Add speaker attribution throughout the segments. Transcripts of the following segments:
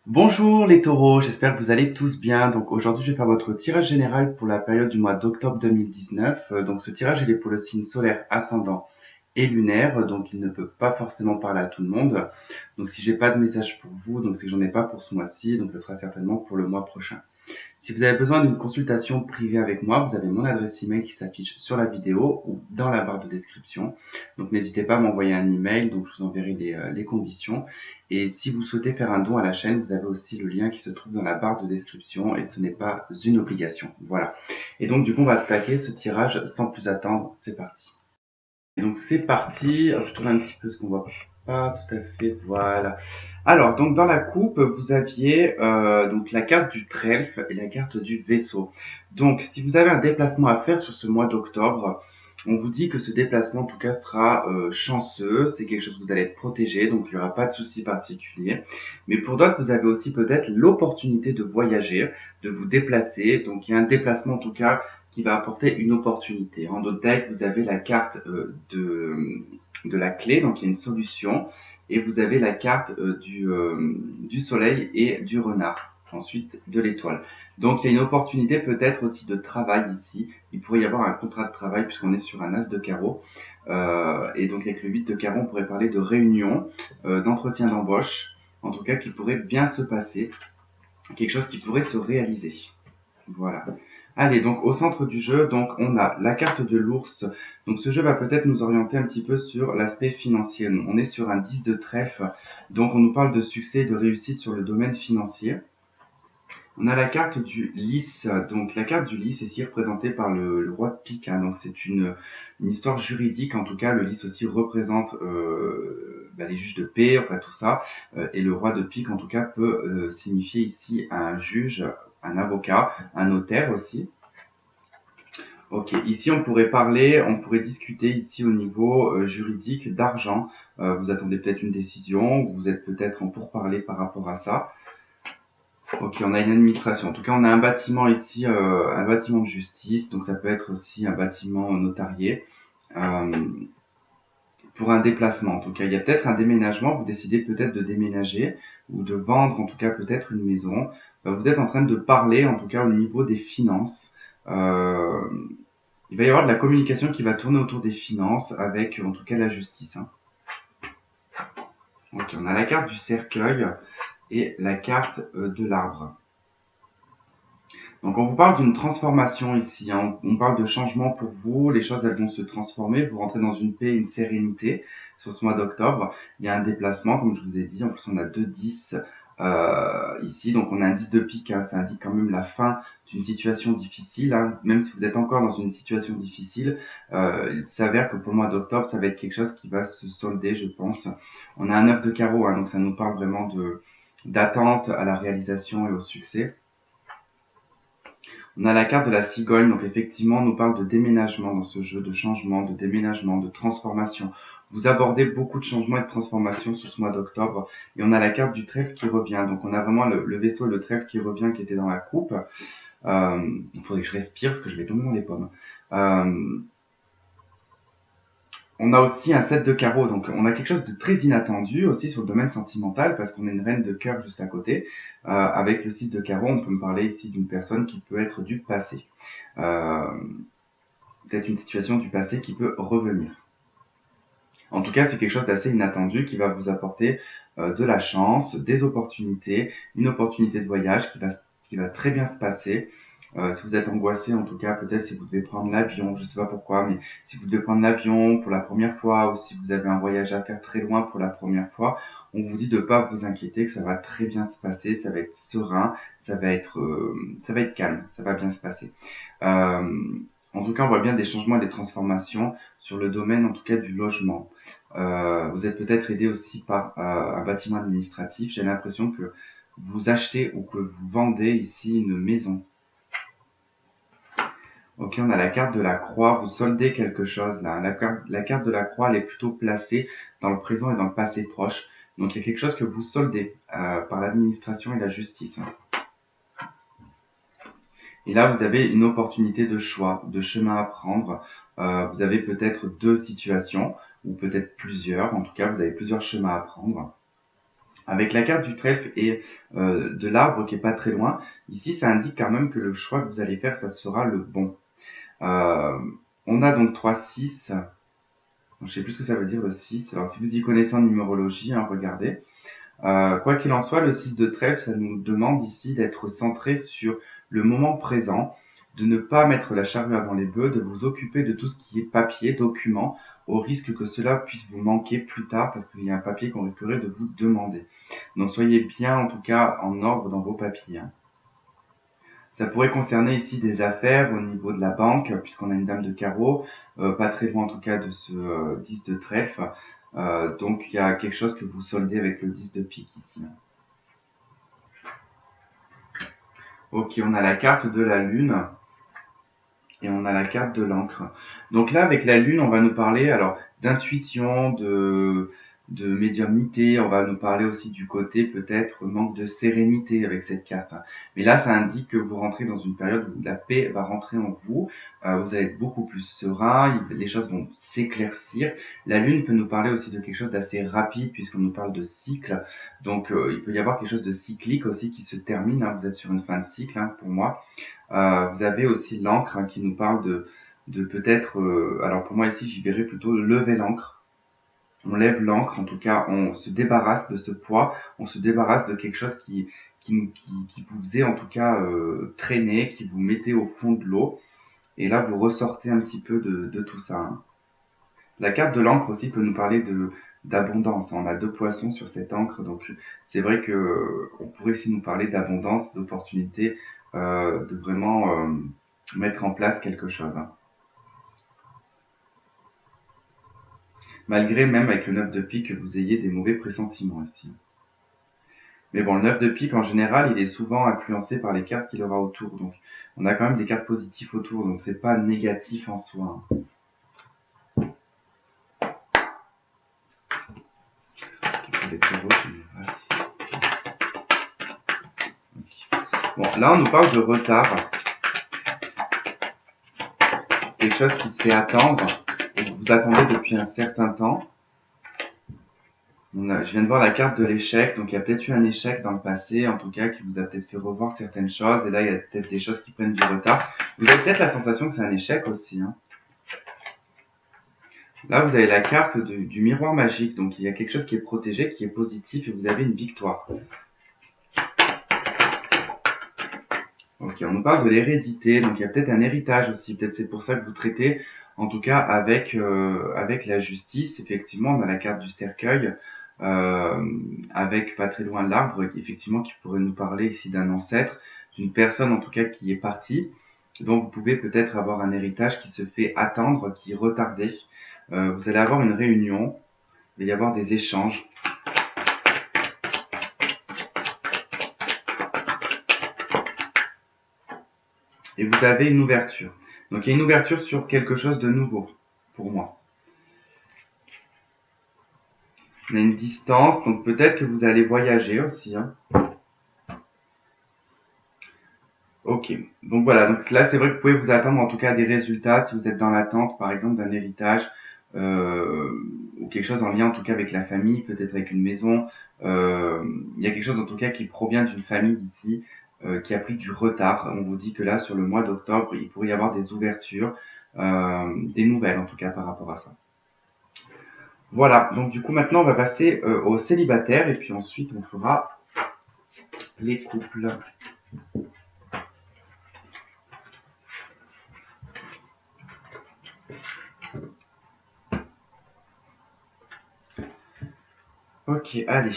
Speaker 1: Bonjour les taureaux, j'espère que vous allez tous bien. Donc aujourd'hui je vais faire votre tirage général pour la période du mois d'octobre 2019. Donc ce tirage il est pour le signe solaire ascendant et lunaire, donc il ne peut pas forcément parler à tout le monde. Donc si j'ai pas de message pour vous, donc c'est que j'en ai pas pour ce mois-ci, donc ce sera certainement pour le mois prochain. Si vous avez besoin d'une consultation privée avec moi, vous avez mon adresse email qui s'affiche sur la vidéo ou dans la barre de description. Donc n'hésitez pas à m'envoyer un email, donc je vous enverrai les conditions. Et si vous souhaitez faire un don à la chaîne, vous avez aussi le lien qui se trouve dans la barre de description et ce n'est pas une obligation. Voilà. Et donc du coup on va attaquer ce tirage sans plus attendre, c'est parti. Et donc c'est parti, alors, je tourne un petit peu ce qu'on voit pas tout à fait, voilà. Alors, donc dans la coupe, vous aviez donc la carte du trèfle et la carte du vaisseau. Donc, si vous avez un déplacement à faire sur ce mois d'octobre, on vous dit que ce déplacement, en tout cas, sera chanceux. C'est quelque chose que vous allez être protégé, donc il n'y aura pas de souci particulier. Mais pour d'autres, vous avez aussi peut-être l'opportunité de voyager, de vous déplacer. Donc, il y a un déplacement, en tout cas, qui va apporter une opportunité. En d'autres decks, vous avez la carte de la clé, donc il y a une solution et vous avez la carte du soleil et du renard, ensuite de l'étoile. Donc il y a une opportunité peut-être aussi de travail ici. Il pourrait y avoir un contrat de travail puisqu'on est sur un as de carreau. Et donc avec le 8 de carreau, on pourrait parler de réunion, d'entretien d'embauche, en tout cas qui pourrait bien se passer, quelque chose qui pourrait se réaliser. Voilà. Allez, donc au centre du jeu, donc on a la carte de l'ours. Donc ce jeu va peut-être nous orienter un petit peu sur l'aspect financier. On est sur un 10 de trèfle, donc on nous parle de succès et de réussite sur le domaine financier. On a la carte du lys. Donc la carte du lys est ici représentée par le roi de pique. Donc c'est une histoire juridique. En tout cas, le lys aussi représente les juges de paix, enfin tout ça. Et le roi de pique, en tout cas, peut signifier ici un juge, un avocat, un notaire aussi. Ok, ici on pourrait discuter ici au niveau juridique d'argent. Vous attendez peut-être une décision, vous êtes peut-être en pourparlers par rapport à ça. Ok, on a une administration. En tout cas, on a un bâtiment ici, un bâtiment de justice, donc ça peut être aussi un bâtiment notarié. Euh, pour un déplacement, en tout cas, il y a peut-être un déménagement. Vous décidez peut-être de déménager ou de vendre, en tout cas peut-être une maison. Vous êtes en train de parler, en tout cas au niveau des finances. Euh, il va y avoir de la communication qui va tourner autour des finances avec, en tout cas, la justice. Donc, on a la carte du cercueil et la carte de l'arbre. Donc, on vous parle d'une transformation ici. On parle de changement pour vous. Les choses, elles vont se transformer. Vous rentrez dans une paix, une sérénité sur ce mois d'octobre. Il y a un déplacement, comme je vous ai dit. En plus, on a 2 10 ici. Donc, on a un 10 de pique. Ça indique quand même la fin d'une situation difficile. Même si vous êtes encore dans une situation difficile, il s'avère que pour le mois d'octobre, ça va être quelque chose qui va se solder, je pense. On a un 9 de carreau. Donc, ça nous parle vraiment d'attente à la réalisation et au succès. On a la carte de la cigogne, donc effectivement on nous parle de déménagement dans ce jeu, de changement, de déménagement, de transformation. Vous abordez beaucoup de changements et de transformations sur ce mois d'octobre. Et on a la carte du trèfle qui revient. Donc on a vraiment le vaisseau et le trèfle qui revient, qui était dans la coupe. Il faudrait que je respire parce que je vais tomber dans les pommes. Euh, on a aussi un 7 de carreau, donc on a quelque chose de très inattendu aussi sur le domaine sentimental parce qu'on a une reine de cœur juste à côté. Avec le 6 de carreau, on peut me parler ici d'une personne qui peut être du passé. Euh, Peut-être une situation du passé qui peut revenir. En tout cas, c'est quelque chose d'assez inattendu qui va vous apporter de la chance, des opportunités, une opportunité de voyage qui va très bien se passer. Si vous êtes angoissé, en tout cas, peut-être si vous devez prendre l'avion, je ne sais pas pourquoi, mais si vous devez prendre l'avion pour la première fois ou si vous avez un voyage à faire très loin pour la première fois, on vous dit de ne pas vous inquiéter, que ça va très bien se passer, ça va être serein, ça va être calme, ça va bien se passer. Euh, En tout cas, on voit bien des changements et des transformations sur le domaine, en tout cas, du logement. Vous êtes peut-être aidé aussi par un bâtiment administratif. J'ai l'impression que vous achetez ou que vous vendez ici une maison. Ok, on a la carte de la croix. Vous soldez quelque chose là. La carte de la croix, elle est plutôt placée dans le présent et dans le passé proche. Donc il y a quelque chose que vous soldez par l'administration et la justice. Et là, vous avez une opportunité de choix, de chemin à prendre. Vous avez peut-être 2 situations, ou peut-être plusieurs. En tout cas, vous avez plusieurs chemins à prendre. Avec la carte du trèfle et de l'arbre qui est pas très loin, ici ça indique quand même que le choix que vous allez faire, ça sera le bon. On a donc 3-6. Je sais plus ce que ça veut dire le 6. Alors si vous y connaissez en numérologie, hein, regardez. Quoi qu'il en soit, le 6 de trèfle, ça nous demande ici d'être centré sur le moment présent, de ne pas mettre la charrue avant les bœufs, de vous occuper de tout ce qui est papier, document, au risque que cela puisse vous manquer plus tard parce qu'il y a un papier qu'on risquerait de vous demander. Donc soyez bien en tout cas en ordre dans vos papiers, hein. Ça pourrait concerner ici des affaires au niveau de la banque, puisqu'on a une dame de carreau, pas très loin en tout cas de ce 10 de trèfle. Donc il y a quelque chose que vous soldez avec le 10 de pique ici. Ok, on a la carte de la lune et on a la carte de l'encre. Donc là, avec la lune, on va nous parler alors d'intuition, de médiumnité, on va nous parler aussi du côté peut-être manque de sérénité avec cette carte. Mais là, ça indique que vous rentrez dans une période où la paix va rentrer en vous, vous allez être beaucoup plus serein, les choses vont s'éclaircir. La lune peut nous parler aussi de quelque chose d'assez rapide puisqu'on nous parle de cycle. Donc il peut y avoir quelque chose de cyclique aussi qui se termine, hein. Vous êtes sur une fin de cycle, hein, pour moi. Vous avez aussi l'encre, hein, qui nous parle de peut-être, alors pour moi ici j'y verrais plutôt lever l'encre. On lève l'encre, en tout cas on se débarrasse de ce poids, on se débarrasse de quelque chose qui vous faisait en tout cas traîner, qui vous mettait au fond de l'eau. Et là vous ressortez un petit peu de tout ça, hein. La carte de l'encre aussi peut nous parler d'abondance. On a deux poissons sur cette encre, donc c'est vrai que on pourrait aussi nous parler d'abondance, d'opportunité, de vraiment mettre en place quelque chose, hein. Malgré même avec le 9 de pique que vous ayez des mauvais pressentiments ici. Mais bon, le 9 de pique en général, il est souvent influencé par les cartes qu'il aura autour. Donc on a quand même des cartes positives autour, donc c'est pas négatif en soi, hein. Pour les taureaux, bon, là on nous parle de retard. Quelque chose qui se fait attendre, et que vous attendez depuis un certain temps. Je viens de voir la carte de l'échec, donc il y a peut-être eu un échec dans le passé, en tout cas, qui vous a peut-être fait revoir certaines choses, et là il y a peut-être des choses qui prennent du retard. Vous avez peut-être la sensation que c'est un échec aussi, hein. Là vous avez la carte du miroir magique, donc il y a quelque chose qui est protégé, qui est positif, et vous avez une victoire. Ok, on nous parle de l'hérédité, donc il y a peut-être un héritage aussi, peut-être c'est pour ça que vous traitez, en tout cas avec la justice. Effectivement, on a la carte du cercueil, avec pas très loin l'arbre, effectivement, qui pourrait nous parler ici d'un ancêtre, d'une personne en tout cas qui est partie, dont vous pouvez peut-être avoir un héritage qui se fait attendre, qui est retardé. Vous allez avoir une réunion, il va y avoir des échanges. Et vous avez une ouverture. Donc il y a une ouverture sur quelque chose de nouveau, pour moi. On a une distance, donc peut-être que vous allez voyager aussi, hein. Ok, donc voilà, donc là c'est vrai que vous pouvez vous attendre en tout cas à des résultats si vous êtes dans l'attente par exemple d'un héritage, ou quelque chose en lien en tout cas avec la famille, peut-être avec une maison. Il y a quelque chose en tout cas qui provient d'une famille ici, qui a pris du retard. On vous dit que là sur le mois d'octobre il pourrait y avoir des ouvertures, des nouvelles en tout cas par rapport à ça. Voilà, donc du coup maintenant on va passer aux célibataires et puis ensuite on fera les couples. Ok, allez,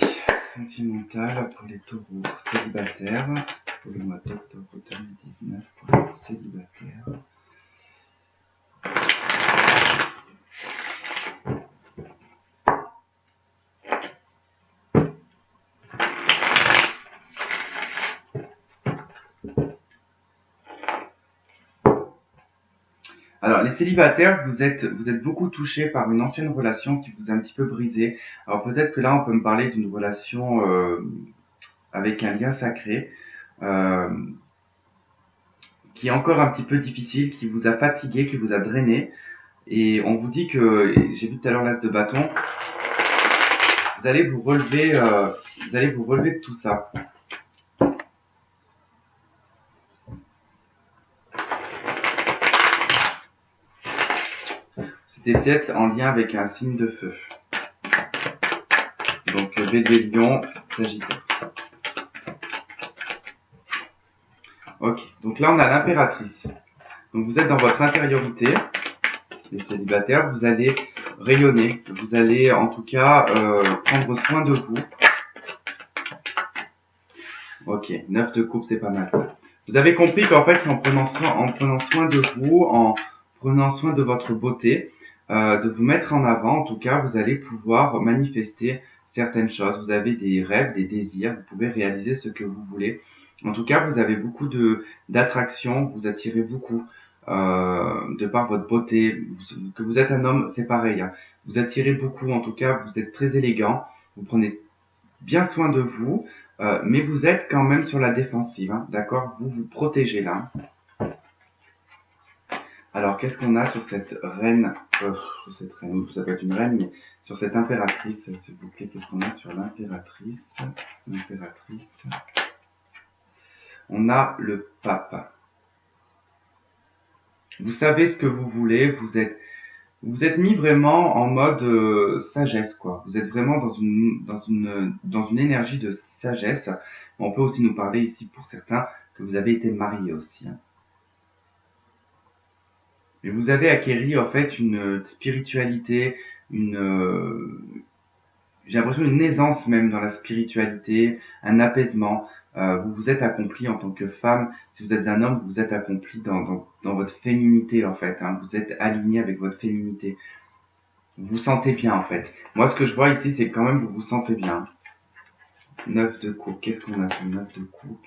Speaker 1: sentimental pour les taureaux célibataires, pour le mois d'octobre 2019 pour les célibataires. Alors, les célibataires, vous êtes beaucoup touchés par une ancienne relation qui vous a un petit peu brisé. Alors peut-être que là, on peut me parler d'une relation avec un lien sacré, euh, qui est encore un petit peu difficile, qui vous a fatigué, qui vous a drainé. Et on vous dit que, j'ai vu tout à l'heure l'as de bâton, vous allez vous relever de tout ça. C'était peut-être en lien avec un signe de feu. Donc Bélier, Lion, Sagittaire. Ok, donc là on a l'impératrice. Donc vous êtes dans votre intériorité, les célibataires, vous allez rayonner, vous allez en tout cas prendre soin de vous. Ok, 9 de coupe, c'est pas mal ça. Vous avez compris qu'en fait c'est en prenant soin de vous, en prenant soin de votre beauté, de vous mettre en avant, en tout cas vous allez pouvoir manifester certaines choses. Vous avez des rêves, des désirs, vous pouvez réaliser ce que vous voulez. En tout cas, vous avez beaucoup d'attraction, vous attirez beaucoup de par votre beauté. Que vous êtes un homme, c'est pareil. Hein. Vous attirez beaucoup, en tout cas, vous êtes très élégant. Vous prenez bien soin de vous, mais vous êtes quand même sur la défensive. Hein, d'accord? Vous vous protégez là. Alors, qu'est-ce qu'on a sur cette reine sur cette reine, ça peut être une reine, mais sur cette impératrice, s'il vous plaît, qu'est-ce qu'on a sur l'impératrice? L'impératrice. On a le pape. Vous savez ce que vous voulez, vous êtes mis vraiment en mode sagesse, quoi. Vous êtes vraiment dans une énergie de sagesse. On peut aussi nous parler ici, pour certains, que vous avez été marié aussi. Hein. Mais vous avez acquéri, en fait, une spiritualité, j'ai l'impression une aisance même dans la spiritualité, un apaisement. Vous vous êtes accompli en tant que femme. Si vous êtes un homme, vous vous êtes accompli dans votre féminité, en fait. Hein. Vous êtes aligné avec votre féminité. Vous vous sentez bien, en fait. Moi, ce que je vois ici, c'est que quand même, vous vous sentez bien. 9 de coupe. Qu'est-ce qu'on a sur 9 de coupe?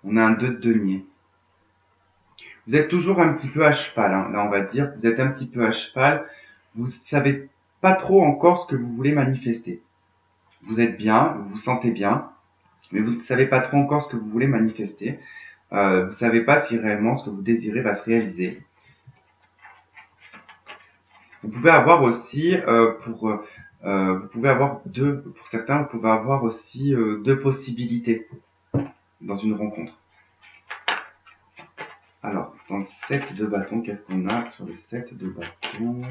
Speaker 1: On a un 2 de denier. Vous êtes toujours un petit peu à cheval, hein. Là, on va dire. Vous êtes un petit peu à cheval. Vous savez pas trop encore ce que vous voulez manifester. Vous êtes bien, vous vous sentez bien, mais vous ne savez pas trop encore ce que vous voulez manifester. Vous ne savez pas si réellement ce que vous désirez va se réaliser. Vous pouvez avoir aussi, vous pouvez avoir pour certains, vous pouvez avoir aussi deux possibilités dans une rencontre. Alors, dans le 7 de bâton, qu'est-ce qu'on a sur le 7 de bâton?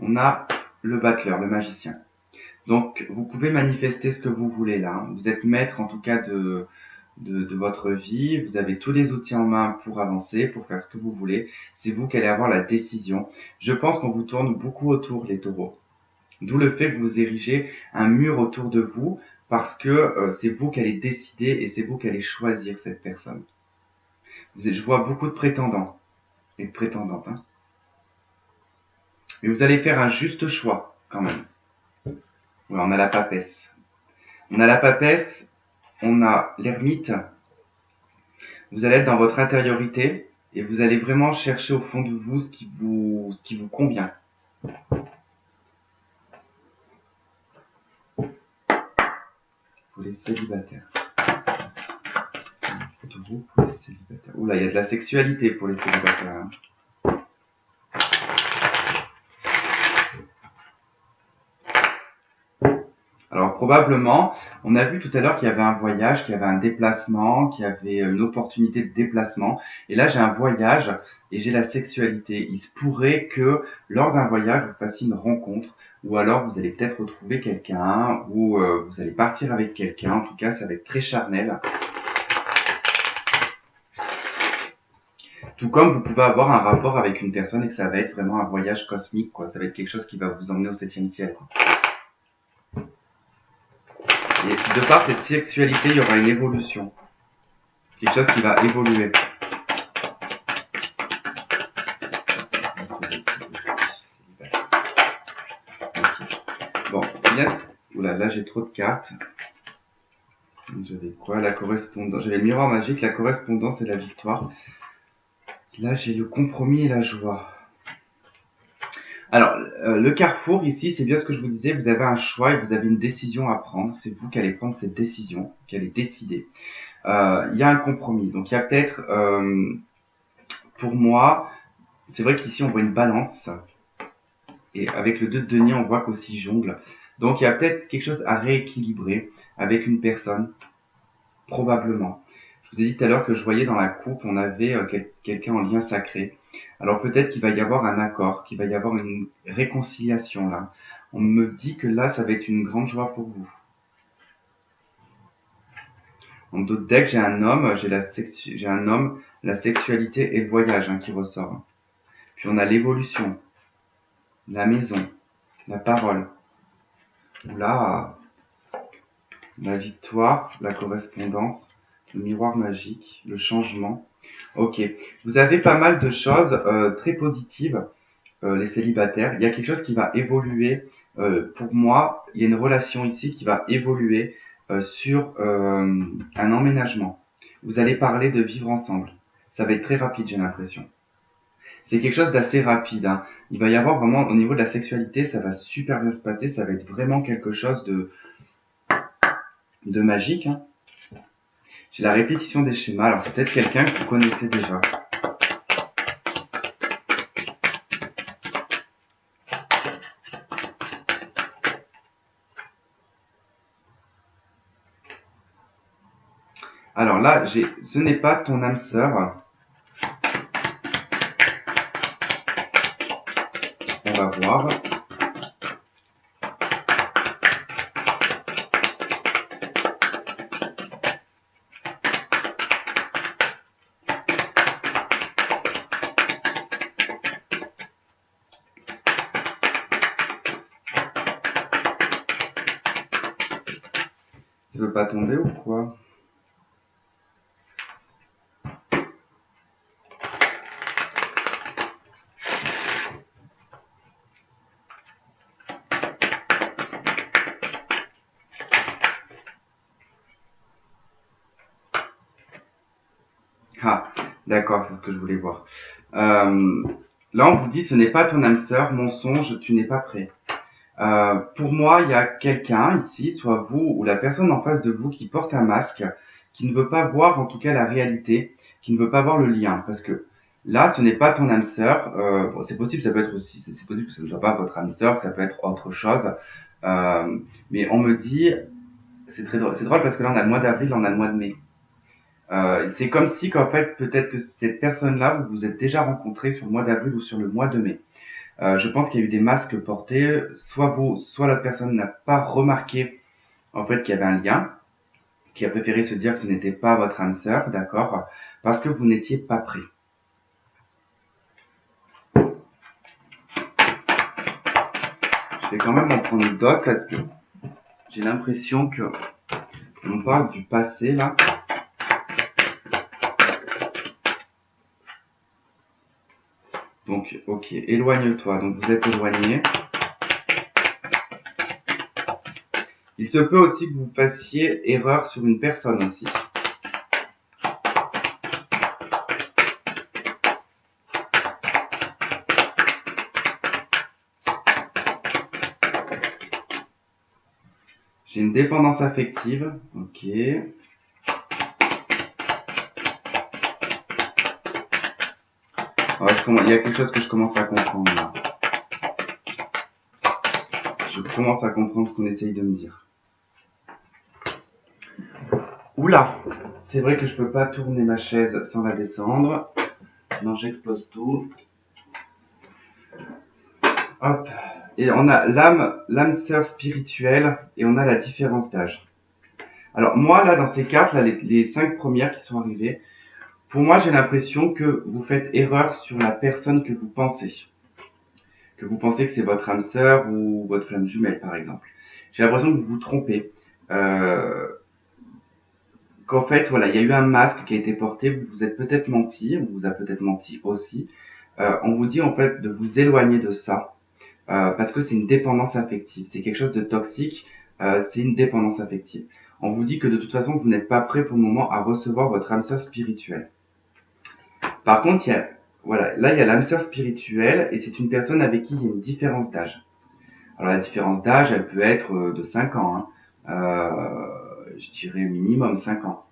Speaker 1: On a le battleur, le magicien. Donc, vous pouvez manifester ce que vous voulez là. Vous êtes maître en tout cas de votre vie. Vous avez tous les outils en main pour avancer, pour faire ce que vous voulez. C'est vous qui allez avoir la décision. Je pense qu'on vous tourne beaucoup autour, les taureaux. D'où le fait que vous érigez un mur autour de vous parce que c'est vous qui allez décider et c'est vous qui allez choisir cette personne. Je vois beaucoup de prétendants et de prétendantes. Hein. Mais vous allez faire un juste choix quand même. Ouais, on a la papesse. On a la papesse, on a l'ermite. Vous allez être dans votre intériorité et vous allez vraiment chercher au fond de vous ce qui vous convient. Pour les célibataires. Pour les célibataires. Oula, il y a de la sexualité pour les célibataires. Hein. Alors probablement, on a vu tout à l'heure qu'il y avait un voyage, qu'il y avait un déplacement, qu'il y avait une opportunité de déplacement. Et là, j'ai un voyage et j'ai la sexualité. Il se pourrait que lors d'un voyage, vous fassiez une rencontre, ou alors vous allez peut-être retrouver quelqu'un, ou vous allez partir avec quelqu'un. En tout cas, ça va être très charnel. Tout comme vous pouvez avoir un rapport avec une personne et que ça va être vraiment un voyage cosmique, quoi. Ça va être quelque chose qui va vous emmener au 7e ciel. Quoi. Et de par cette sexualité, il y aura une évolution. Quelque chose qui va évoluer. Bon, c'est bien. Oula, là j'ai trop de cartes. J'avais quoi? La correspondance. J'avais le miroir magique, la correspondance et la victoire. Là j'ai le compromis et la joie. Alors, le carrefour ici, c'est bien ce que je vous disais, vous avez un choix et vous avez une décision à prendre. C'est vous qui allez prendre cette décision, qui allez décider. Il y a un compromis. Donc il y a peut-être, pour moi, C'est vrai qu'ici, on voit une balance. Et avec le 2 de denier, on voit qu'aussi il jongle. Donc, il y a peut-être quelque chose à rééquilibrer avec une personne, probablement. Je vous ai dit tout à l'heure que je voyais dans la coupe, on avait quelqu'un en lien sacré. Alors peut-être qu'il va y avoir un accord, qu'il va y avoir une réconciliation là. On me dit que là, ça va être une grande joie pour vous. En d'autres decks, j'ai un homme, j'ai un homme, la sexualité et le voyage qui ressort. Puis on a l'évolution, la maison, la parole. Là, la victoire, la correspondance, le miroir magique, le changement. Ok, vous avez pas mal de choses très positives, les célibataires. Il y a quelque chose qui va évoluer. Pour moi, il y a une relation ici qui va évoluer sur un emménagement. Vous allez parler de vivre ensemble. Ça va être très rapide, j'ai l'impression. C'est quelque chose d'assez rapide. Il va y avoir vraiment, au niveau de la sexualité, ça va super bien se passer. Ça va être vraiment quelque chose de magique. J'ai la répétition des schémas. Alors c'est peut-être quelqu'un que vous connaissez déjà. Alors là, ce n'est pas ton âme sœur. On va voir. Ça veut pas tomber ou quoi? Ah, d'accord, c'est ce que je voulais voir. Là, on vous dit, ce n'est pas ton âme sœur, mensonge, tu n'es pas prêt. Pour moi, il y a quelqu'un ici, soit vous ou la personne en face de vous, qui porte un masque, qui ne veut pas voir en tout cas la réalité, qui ne veut pas voir le lien. Parce que là, ce n'est pas ton âme sœur. Bon, c'est possible, ça peut être aussi, c'est possible que ce ne soit pas votre âme sœur, ça peut être autre chose. Mais on me dit, c'est très drôle, c'est drôle parce que là, on a le mois d'avril, on a le mois de mai. C'est comme si qu'en fait, peut-être que cette personne-là, vous vous êtes déjà rencontré sur le mois d'avril ou sur le mois de mai. Je pense qu'il y a eu des masques portés, soit vous, soit la personne n'a pas remarqué en fait qu'il y avait un lien, qui a préféré se dire que ce n'était pas votre âme sœur, d'accord, parce que vous n'étiez pas prêt. Je vais quand même en prendre d'autres parce que j'ai l'impression que on parle du passé là. Donc, ok, éloigne-toi. Donc, vous êtes éloigné. Il se peut aussi que vous fassiez erreur sur une personne aussi. J'ai une dépendance affective. Ok. Il y a quelque chose que je commence à comprendre là. Je commence à comprendre ce qu'on essaye de me dire. Oula! C'est vrai que je peux pas tourner ma chaise sans la descendre. Sinon j'explose tout. Hop. Et on a l'âme sœur spirituelle et on a la différence d'âge. Alors moi là dans ces cartes, là, les 5 premières qui sont arrivées, pour moi j'ai l'impression que vous faites erreur sur la personne que vous pensez. Que vous pensez que c'est votre âme sœur ou votre flamme jumelle par exemple. J'ai l'impression que vous vous trompez. Qu'en fait, voilà, il y a eu un masque qui a été porté, vous vous êtes peut-être menti, on vous a peut-être menti aussi. On vous dit en fait de vous éloigner de ça, parce que c'est une dépendance affective, c'est quelque chose de toxique, c'est une dépendance affective. On vous dit que de toute façon, vous n'êtes pas prêt pour le moment à recevoir votre âme sœur spirituelle. Par contre, voilà, là, il y a l'âme sœur spirituelle et c'est une personne avec qui il y a une différence d'âge. Alors, la différence d'âge, elle peut être de 5 ans, je dirais minimum 5 ans.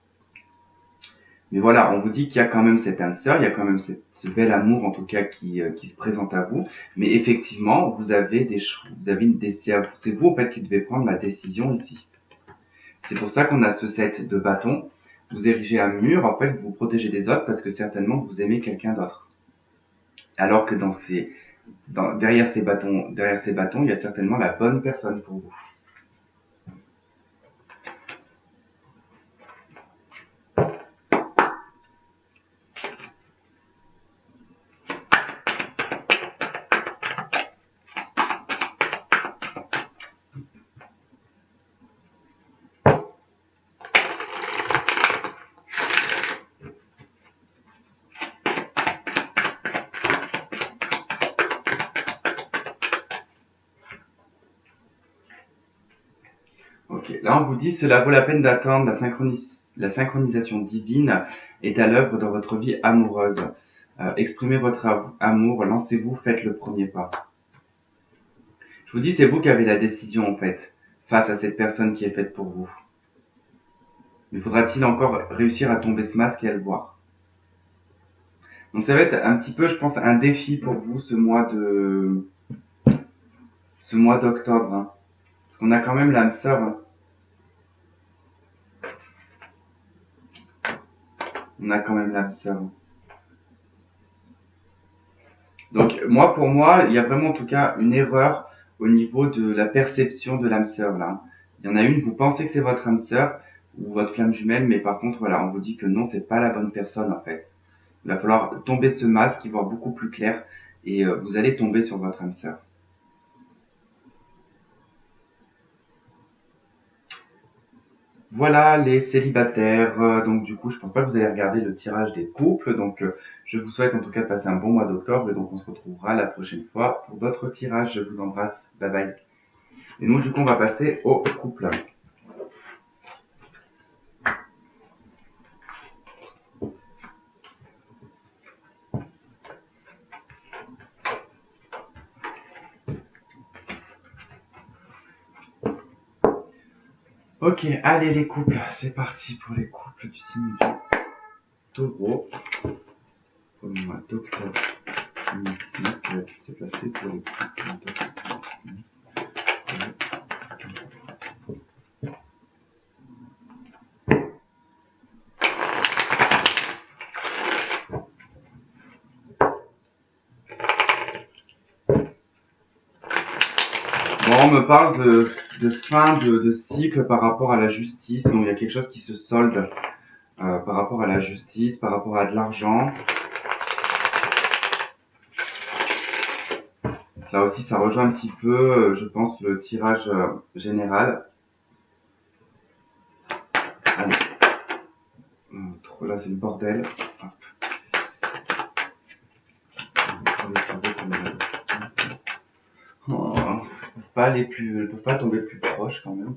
Speaker 1: Mais voilà, on vous dit qu'il y a quand même cette âme sœur, il y a quand même ce bel amour en tout cas qui se présente à vous. Mais effectivement, vous avez c'est vous en fait qui devez prendre la décision ici. C'est pour ça qu'on a ce set de bâtons. Vous érigez un mur, en fait, vous vous protégez des autres parce que certainement vous aimez quelqu'un d'autre. Alors que derrière ces bâtons, il y a certainement la bonne personne pour vous. Ok, là on vous dit cela vaut la peine d'attendre, la synchronisation divine est à l'œuvre dans votre vie amoureuse. Exprimez votre amour, lancez-vous, faites le premier pas. Je vous dis, c'est vous qui avez la décision en fait, face à cette personne qui est faite pour vous. Mais faudra-t-il encore réussir à tomber ce masque et à le voir? Donc ça va être un petit peu, je pense, un défi pour vous ce mois d'octobre. Hein. Parce qu'on a quand même l'âme sœur. Hein. On a quand même l'âme sœur. Donc moi, pour moi, il y a vraiment en tout cas une erreur au niveau de la perception de l'âme sœur là. Il y en a une, vous pensez que c'est votre âme sœur ou votre flamme jumelle, mais par contre voilà, on vous dit que non, c'est pas la bonne personne en fait. Il va falloir tomber ce masque, y voir beaucoup plus clair, et vous allez tomber sur votre âme sœur. Voilà les célibataires. Donc du coup, je pense pas que vous allez regarder le tirage des couples. Donc je vous souhaite en tout cas de passer un bon mois d'octobre et donc on se retrouvera la prochaine fois pour d'autres tirages. Je vous embrasse. Bye bye. Et nous du coup, on va passer au couple. Ok, allez les couples, c'est parti pour les couples du signe du Taureau. Pour le mois d'octobre 2019, qui va tout se passer pour les couples d'octobre 2019. Bon, on me parle de fin de cycle par rapport à la justice, donc il y a quelque chose qui se solde par rapport à la justice, par rapport à de l'argent. Là aussi, ça rejoint un petit peu, je pense, le tirage général. Allez. Là, c'est le bordel. Hop. Oh, ne peuvent pas tomber plus proche quand même.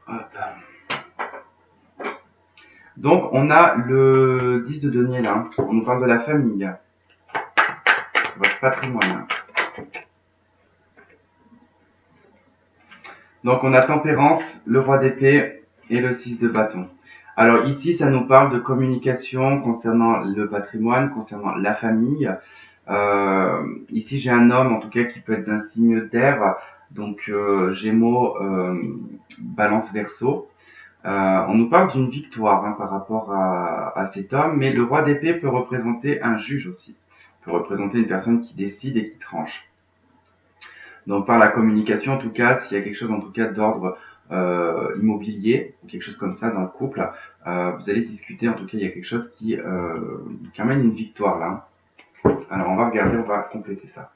Speaker 1: Hop. Donc, on a le 10 de denier là. On nous parle de la famille. Votre patrimoine. Donc, on a tempérance, le roi d'épée et le 6 de bâton. Alors ici, ça nous parle de communication concernant le patrimoine, concernant la famille. Ici, j'ai un homme, en tout cas, qui peut être d'un signe d'air, donc Gémeaux, Balance, Verseau. On nous parle d'une victoire hein, par rapport à cet homme, mais le roi d'épée peut représenter un juge aussi, peut représenter une personne qui décide et qui tranche. Donc par la communication, en tout cas, s'il y a quelque chose en tout cas d'ordre immobilier ou quelque chose comme ça dans le couple, vous allez discuter. En tout cas, il y a quelque chose qui amène une victoire là. Alors on va regarder, on va compléter ça.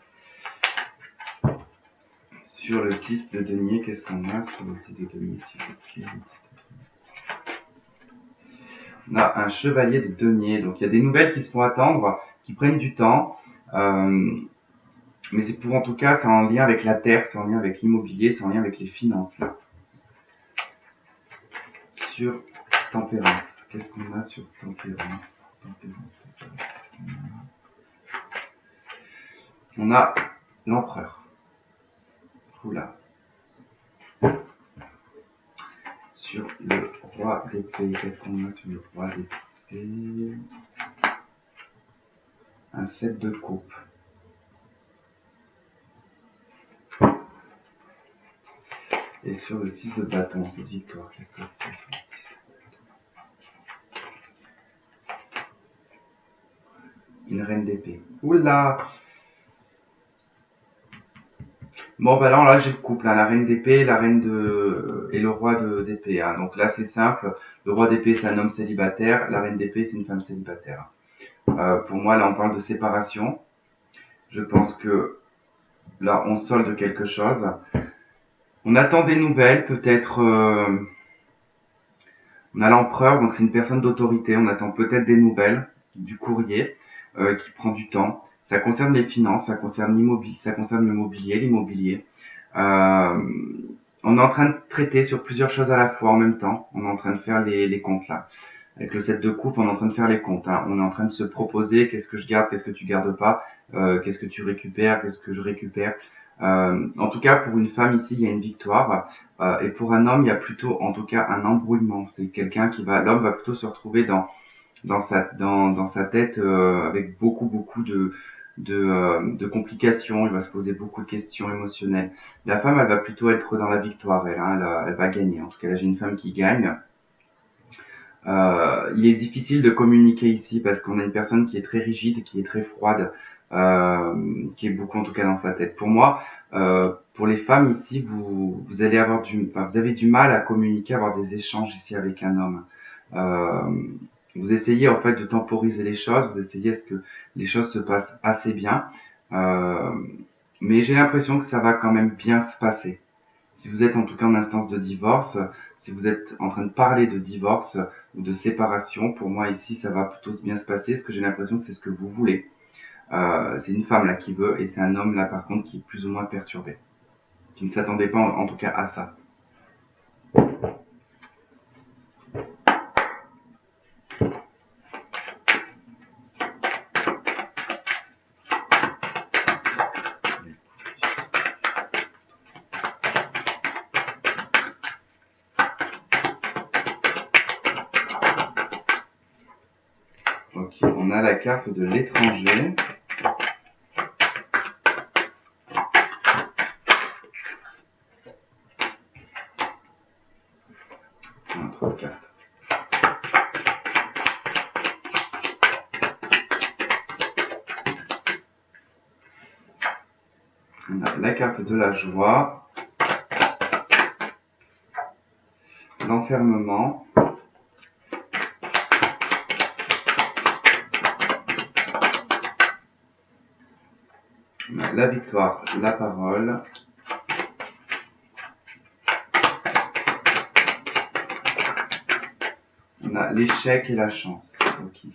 Speaker 1: Sur le 10 de denier, qu'est-ce qu'on a sur le 10 de denier s'il vous plaît, on a un chevalier de denier. Donc il y a des nouvelles qui se font attendre, qui prennent du temps. Mais c'est pour en tout cas, c'est en lien avec la terre, c'est en lien avec l'immobilier, c'est en lien avec les finances là. Sur tempérance, qu'est-ce qu'on a sur tempérance, qu'est-ce qu'on a? On a l'empereur. Oula. sur le roi d'épée, qu'est-ce qu'on a sur le roi d'épée? Un 7 de coupe. Et sur le 6 de bâton, cette victoire, qu'est-ce que c'est sur le 6? Une reine d'épée. Oula! Bon, bah là j'ai le couple, hein, la reine d'épée, la reine de et le roi d'épée. Hein. Donc là, c'est simple. Le roi d'épée, c'est un homme célibataire. La reine d'épée, c'est une femme célibataire. Pour moi, là, on parle de séparation. Je pense que là, on solde quelque chose. On attend des nouvelles, peut-être. On a l'empereur, donc c'est une personne d'autorité. On attend peut-être des nouvelles, du courrier qui prend du temps. Ça concerne les finances, ça concerne l'immobilier, ça concerne l'immobilier. Euh, on est en train de traiter sur plusieurs choses à la fois en même temps. On est en train de faire les comptes là. Avec le 7 de coupe, on est en train de faire les comptes. Hein. On est en train de se proposer qu'est-ce que je garde, qu'est-ce que tu gardes pas, qu'est-ce que tu récupères, qu'est-ce que je récupère. En tout cas, pour une femme ici, il y a une victoire. Et pour un homme, il y a plutôt, en tout cas, un embrouillement. C'est quelqu'un l'homme va plutôt se retrouver dans sa tête avec beaucoup de complications. Il va se poser beaucoup de questions émotionnelles. La femme, elle va plutôt être dans la victoire. Elle va gagner. En tout cas, là, j'ai une femme qui gagne. Il est difficile de communiquer ici parce qu'on a une personne qui est très rigide, qui est très froide, qui est beaucoup en tout cas dans sa tête. Pour moi, pour les femmes ici, vous allez avoir vous avez du mal à communiquer, à avoir des échanges ici avec un homme. Vous essayez en fait de temporiser les choses, vous essayez à ce que les choses se passent assez bien, euh, mais j'ai l'impression que ça va quand même bien se passer. Si vous êtes en tout cas en instance de divorce, si vous êtes en train de parler de divorce ou de séparation, pour moi ici ça va plutôt bien se passer, parce que j'ai l'impression que c'est ce que vous voulez. C'est une femme là qui veut, et c'est un homme là par contre qui est plus ou moins perturbé, qui ne s'attendait pas en tout cas à ça. Ok, on a la carte de l'étranger. On a 3 cartes. On a la carte de la joie, l'enfermement, on a la victoire, la parole, on a l'échec et la chance. Ok.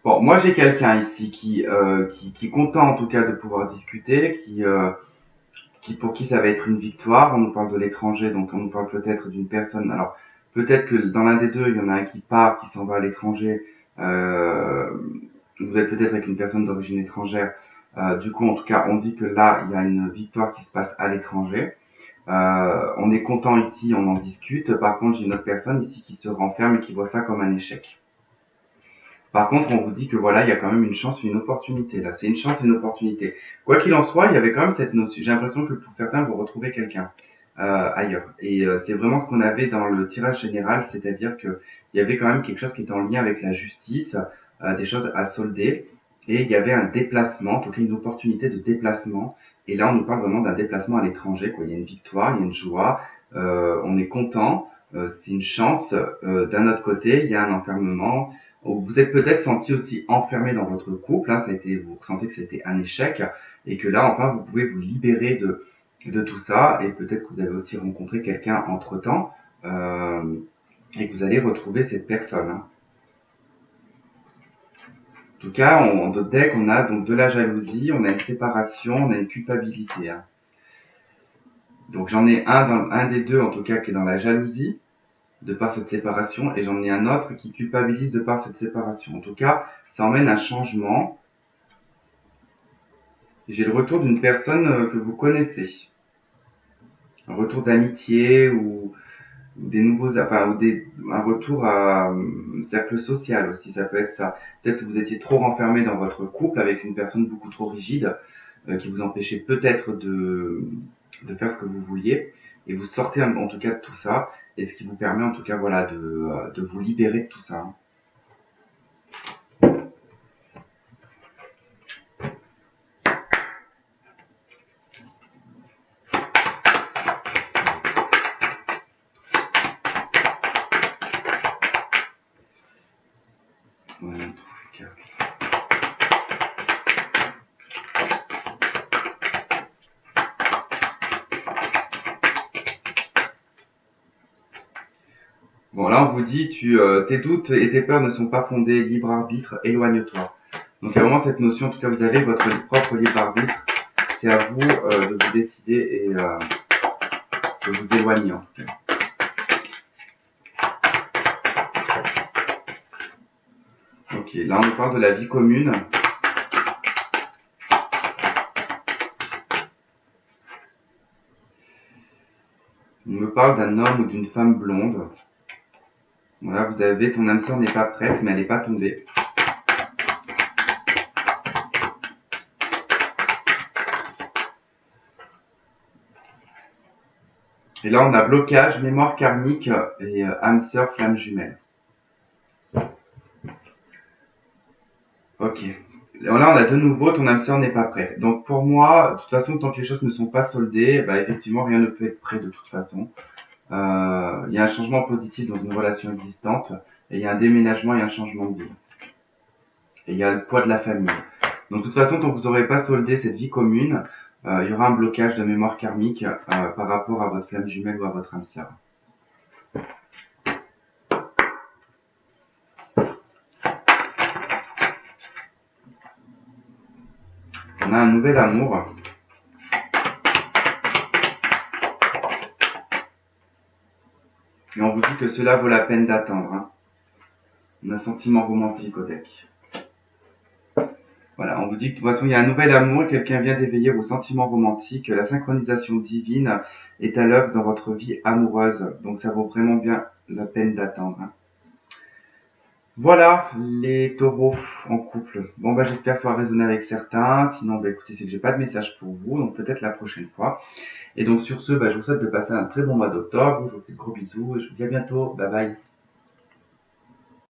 Speaker 1: Bon, moi j'ai quelqu'un ici qui est content en tout cas de pouvoir discuter, qui pour qui ça va être une victoire. On nous parle de l'étranger, donc on nous parle peut-être d'une personne. Alors peut-être que dans l'un des deux, il y en a un qui part, qui s'en va à l'étranger. Euh, vous êtes peut-être avec une personne d'origine étrangère. Du coup, en tout cas, on dit que là, il y a une victoire qui se passe à l'étranger. On est content ici, on en discute. Par contre, j'ai une autre personne ici qui se renferme et qui voit ça comme un échec. Par contre, on vous dit que voilà, il y a quand même une chance, une opportunité. Là, c'est une chance et une opportunité. Quoi qu'il en soit, il y avait quand même cette notion. J'ai l'impression que pour certains, vous retrouvez quelqu'un ailleurs. Et c'est vraiment ce qu'on avait dans le tirage général, c'est-à-dire que il y avait quand même quelque chose qui était en lien avec la justice, des choses à solder. Et il y avait un déplacement, en tout cas une opportunité de déplacement. Et là, on nous parle vraiment d'un déplacement à l'étranger. Quoi. Il y a une victoire, il y a une joie, on est content, c'est une chance. D'un autre côté, il y a un enfermement. Vous êtes peut-être senti aussi enfermé dans votre couple, hein, vous ressentez que c'était un échec, et que là, enfin, vous pouvez vous libérer de tout ça, et peut-être que vous avez aussi rencontré quelqu'un entre-temps, et que vous allez retrouver cette personne. Hein. En tout cas, en d'autres decks, on a donc de la jalousie, on a une séparation, on a une culpabilité. Hein. Donc j'en ai un des deux, en tout cas, qui est dans la jalousie, de par cette séparation, et j'en ai un autre qui culpabilise de par cette séparation. En tout cas, ça emmène un changement. J'ai le retour d'une personne que vous connaissez. Un retour d'amitié ou des nouveaux, enfin, un retour à un cercle social aussi, ça peut être ça. Peut-être que vous étiez trop renfermé dans votre couple avec une personne beaucoup trop rigide, qui vous empêchait peut-être de faire ce que vous vouliez, et vous sortez en tout cas de tout ça, et ce qui vous permet en tout cas voilà de vous libérer de tout ça, hein. Voilà, on trouve les cartes. Bon, là, on vous dit, tes doutes et tes peurs ne sont pas fondés, libre arbitre, éloigne-toi. Donc, il y a vraiment cette notion, en tout cas, vous avez votre propre libre arbitre. C'est à vous de vous décider et de vous éloigner, en tout cas. Ok, là, on nous parle de la vie commune. On me parle d'un homme ou d'une femme blonde. Voilà, vous avez, ton âme sœur n'est pas prête, mais elle n'est pas tombée. Et là, on a blocage, mémoire karmique et âme sœur, flamme jumelle. Ok. Là, on a de nouveau, ton âme sœur n'est pas prête. Donc pour moi, de toute façon, tant que les choses ne sont pas soldées, bah, effectivement, rien ne peut être prêt de toute façon. Il y a un changement positif dans une relation existante, et il y a un déménagement et un changement de vie. Et il y a le poids de la famille. Donc de toute façon, tant que vous n'aurez pas soldé cette vie commune, il y aura un blocage de mémoire karmique par rapport à votre flamme jumelle ou à votre âme sœur. On a un nouvel amour. Et on vous dit que cela vaut la peine d'attendre, hein. On a un sentiment romantique au deck. Voilà, on vous dit que de toute façon, il y a un nouvel amour, quelqu'un vient d'éveiller vos sentiments romantiques, la synchronisation divine est à l'œuvre dans votre vie amoureuse. Donc ça vaut vraiment bien la peine d'attendre, hein. Voilà les taureaux en couple. Bon bah j'espère que ça va résonner avec certains. Sinon bah écoutez, c'est que j'ai pas de message pour vous, donc peut-être la prochaine fois. Et donc sur ce, bah, je vous souhaite de passer un très bon mois d'octobre. Je vous fais de gros bisous et je vous dis à bientôt. Bye bye.